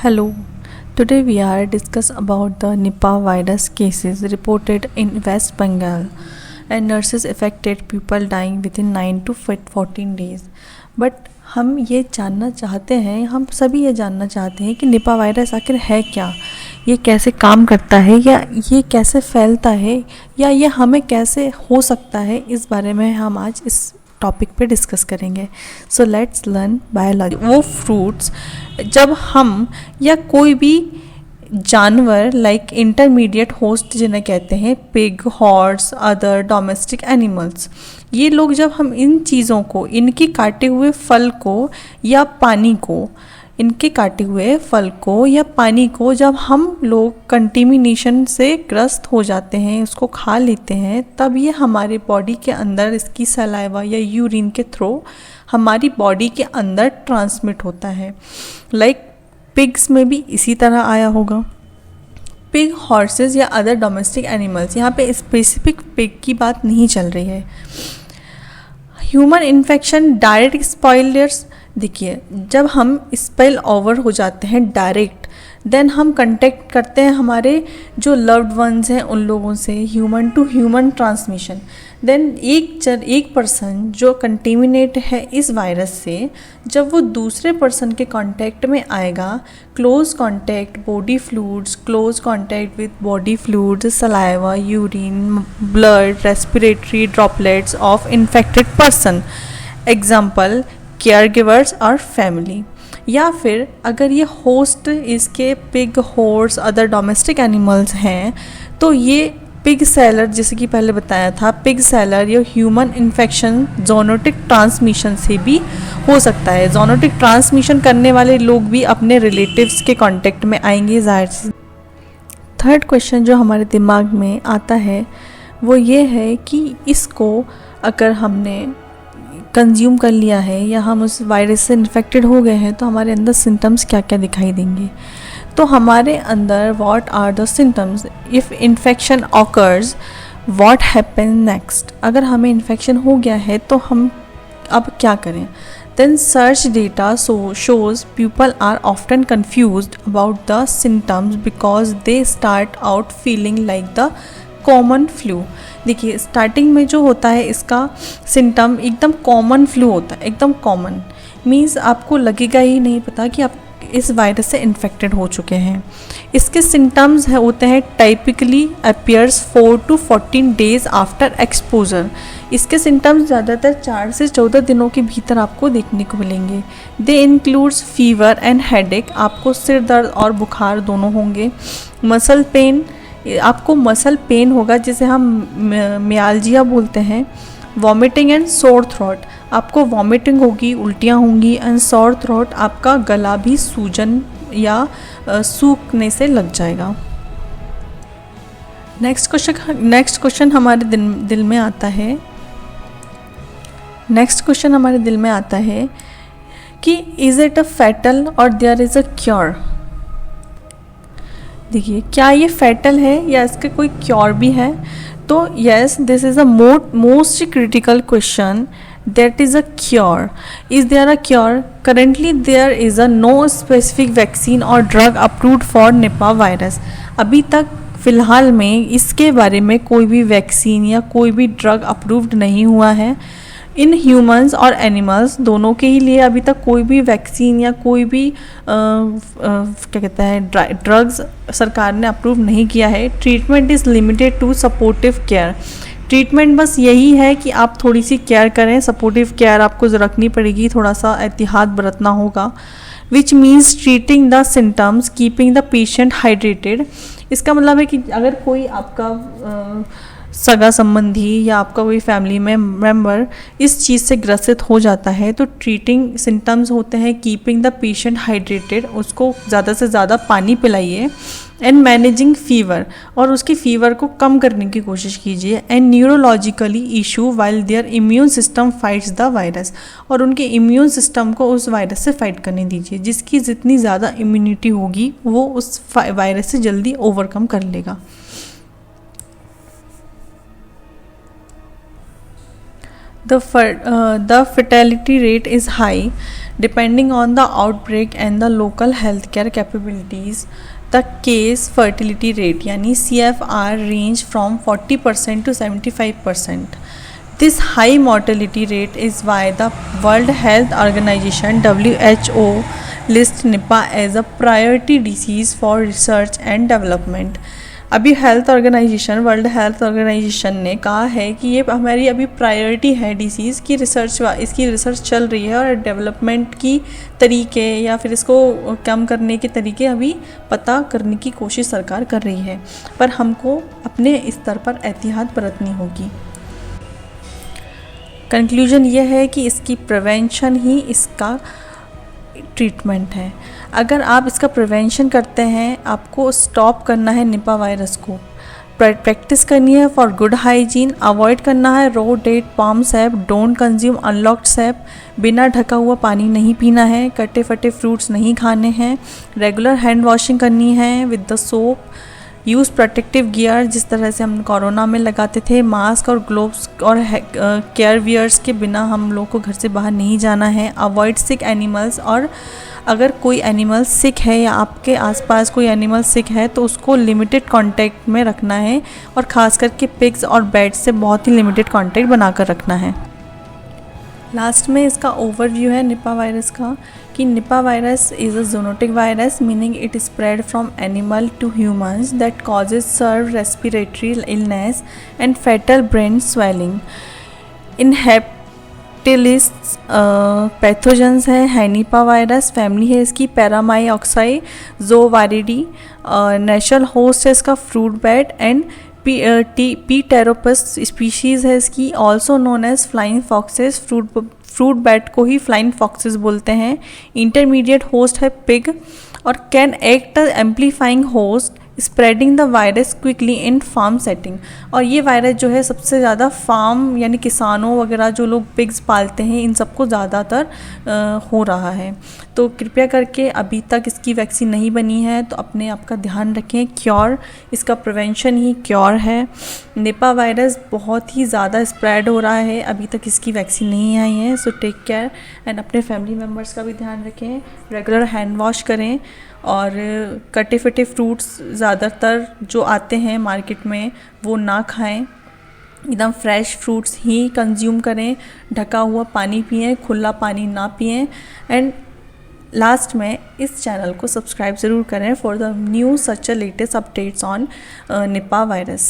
Hello. Today we are discuss about the Nipah virus cases reported in West Bengal and nurses affected people dying within 9 to 14 days. But हम ये जानना चाहते हैं, हम सभी ये जानना चाहते हैं कि निपा वायरस आखिर है क्या, ये कैसे काम करता है, या ये कैसे फैलता है, या ये हमें कैसे हो सकता है। इस बारे में हम आज इस टॉपिक पे डिस्कस करेंगे। So let's learn biology. वो फ्रूट्स जब हम या कोई भी जानवर लाइक इंटरमीडिएट होस्ट जिन्हें कहते हैं pig, horse, other domestic animals, ये लोग जब हम इन चीज़ों को, इनके काटे हुए फल को या पानी को, इनके काटे हुए फल को या पानी को जब हम लोग कंटेमिनेशन से ग्रस्त हो जाते हैं, उसको खा लेते हैं, तब ये हमारे बॉडी के अंदर इसकी सलाइवा या यूरिन के थ्रू हमारी बॉडी के अंदर ट्रांसमिट होता है। लाइक पिग्स में भी इसी तरह आया होगा। पिग, हॉर्सेस या अदर डोमेस्टिक एनिमल्स, यहाँ पे स्पेसिफिक पिग की बात नहीं चल रही है। ह्यूमन इन्फेक्शन डायरेक्ट स्पॉयलर्स, देखिए जब हम स्पेल ओवर हो जाते हैं डायरेक्ट, देन हम कंटेक्ट करते हैं हमारे जो लव्ड वंस हैं उन लोगों से, human to human transmission. Then एक पर्सन जो कंटेमिनेट है इस वायरस से, जब वो दूसरे पर्सन के कांटेक्ट में आएगा, close contact body fluids, close contact with body fluids, saliva, urine, blood, respiratory droplets of infected person, example care givers और फैमिली। या फिर अगर ये होस्ट इसके pig, horse, other domestic animals हैं, तो ये पिग सेलर, जैसे कि पहले बताया था, पिग सेलर या ह्यूमन इन्फेक्शन जोनोटिक ट्रांसमिशन से भी हो सकता है। जोनोटिक ट्रांसमिशन करने वाले लोग भी अपने रिलेटिव्स के कांटेक्ट में आएंगे जाहिर से। थर्ड क्वेश्चन जो हमारे दिमाग में आता है वो ये है कि इसको अगर हमने कंज्यूम कर लिया है या हम उस वायरस से इन्फेक्टेड हो गए हैं तो हमारे अंदर सिम्टम्स क्या क्या दिखाई देंगे। तो हमारे अंदर what are the symptoms if infection occurs, what happen next. अगर हमें इन्फेक्शन हो गया है तो हम अब क्या करें। Then search data shows people are often confused about the symptoms because they start out feeling like the common flu. देखिए स्टार्टिंग में जो होता है इसका सिम्टम एकदम कॉमन फ्लू होता है, एकदम कॉमन मीन्स आपको लगेगा ही नहीं पता कि आप इस वायरस से इन्फेक्टेड हो चुके हैं। इसके सिम्टम्स होते हैं typically appears 4 to 14 days after exposure. इसके सिम्टम्स ज़्यादातर 4 से 14 दिनों के भीतर आपको देखने को मिलेंगे। दे इंक्लूड्स फीवर एंड हेडेक, आपको सिर दर्द और बुखार दोनों होंगे। मसल पेन, आपको मसल पेन होगा जिसे हम मियाल्जिया बोलते हैं। वॉमिटिंग एंड सोर थ्रोट, आपको वॉमिटिंग होगी, उल्टियाँ होंगी। एंड सोर थ्रोट, आपका गला भी सूजन या सूखने से लग जाएगा। नेक्स्ट क्वेश्चन हमारे दिल में आता है। नेक्स्ट क्वेश्चन हमारे दिल में आता है कि इज़ इट अ फैटल और देयर इज़ अ क्योर। देखिए क्या ये फैटल है या इसका कोई क्योर भी है। तो yes, this is a most critical question, that is a cure. Is there a cure? Currently there is a no specific vaccine और drug approved for Nipah virus. अभी तक फ़िलहाल में इसके बारे में कोई भी वैक्सीन या कोई भी ड्रग अप्रूव्ड नहीं हुआ है। इन ह्यूमंस और एनिमल्स दोनों के ही लिए अभी तक कोई भी वैक्सीन या कोई भी क्या कहते हैं ड्रग्स सरकार ने अप्रूव नहीं किया है। Treatment is limited to supportive care. Treatment बस यही है कि आप थोड़ी सी केयर करें, सपोर्टिव केयर आपको रखनी पड़ेगी, थोड़ा सा एहतियात बरतना होगा। Which means treating the symptoms, keeping the patient hydrated. इसका मतलब है कि अगर कोई आपका सगा संबंधी या आपका कोई फैमिली में मेम्बर इस चीज़ से ग्रसित हो जाता है तो ट्रीटिंग सिम्टम्स होते हैं कीपिंग द पेशेंट हाइड्रेटेड, उसको ज़्यादा से ज़्यादा पानी पिलाइए। एंड मैनेजिंग फीवर, और उसकी फीवर को कम करने की कोशिश कीजिए। And neurologically issue while their immune system fights the virus, और उनके इम्यून सिस्टम को उस वायरस से फाइट करने दीजिए। जिसकी जितनी ज़्यादा इम्यूनिटी होगी वो उस वायरस से जल्दी ओवरकम कर लेगा। The fatality rate is high Depending on the outbreak and the local healthcare capabilities, the case fertility rate यानी CFR range from 40% to 75%. This high mortality rate is why the World Health Organization (WHO) lists Nipah as a priority disease for research and development. अभी world health organisation ने कहा है कि ये हमारी अभी priority है डिसीज़ की इसकी रिसर्च चल रही है और डेवलपमेंट की तरीके या फिर इसको कम करने के तरीके अभी पता करने की कोशिश सरकार कर रही है, पर हमको अपने स्तर पर एहतियात बरतनी होगी। कंक्लूजन ये है कि इसकी प्रिवेंशन ही इसका ट्रीटमेंट है। अगर आप इसका प्रिवेंशन करते हैं, आपको स्टॉप करना है निपा वायरस को, प्रैक्टिस करनी है फॉर गुड हाइजीन, अवॉइड करना है raw date palm sap, don't consume unlocked sap, बिना ढका हुआ पानी नहीं पीना है, कटे फटे फ्रूट्स नहीं खाने हैं, रेगुलर हैंड वॉशिंग करनी है with the soap, use protective gear जिस तरह से हम कोरोना में लगाते थे, मास्क और ग्लोव्स और केयर वियर्स के बिना हम लोग को घर से बाहर नहीं जाना है, अवॉइड सिक एनिमल्स, और अगर कोई एनिमल सिक है या आपके आसपास कोई एनिमल सिक है तो उसको लिमिटेड कांटेक्ट में रखना है और ख़ास करके पिग्स और बैट्स से बहुत ही लिमिटेड कांटेक्ट बनाकर रखना है। लास्ट में इसका ओवरव्यू है निपा वायरस का कि Nipah virus is a zoonotic virus meaning it spread from animal to humans that causes severe respiratory illness and fatal brain swelling. In हेप्टिलिस्ट पैथोजेंस है निपा वायरस, फैमिली है इसकी Paramyxoviridae, natural host है इसका fruit bat and Pteropus species है इसकी, also known as flying foxes, fruit bat को ही फ्लाइंग फॉक्सेस बोलते हैं। इंटरमीडिएट होस्ट है पिग और can act amplifying host spreading the virus quickly in farm setting. और ये वायरस जो है सबसे ज़्यादा फार्म यानी किसानों वगैरह जो लोग पिग्स पालते हैं इन सबको ज़्यादातर हो रहा है। तो कृपया करके अभी तक इसकी वैक्सीन नहीं बनी है तो अपने आप का ध्यान रखें, क्योर इसका प्रिवेंशन ही क्योर है। निपा वायरस बहुत ही ज़्यादा स्प्रेड हो रहा है, अभी तक इसकी वैक्सीन नहीं आई है, सो टेक केयर एंड अपने फैमिली मेम्बर्स का भी ध्यान रखें, रेगुलर हैंड वॉश करें और कटे फटे फ्रूट्स ज़्यादातर जो आते हैं मार्केट में वो ना खाएं, एकदम फ्रेश फ्रूट्स ही कंज्यूम करें, ढका हुआ पानी पिएं, खुला पानी ना पिएं एंड लास्ट में इस चैनल को सब्सक्राइब ज़रूर करें for the new such latest updates on Nipah virus.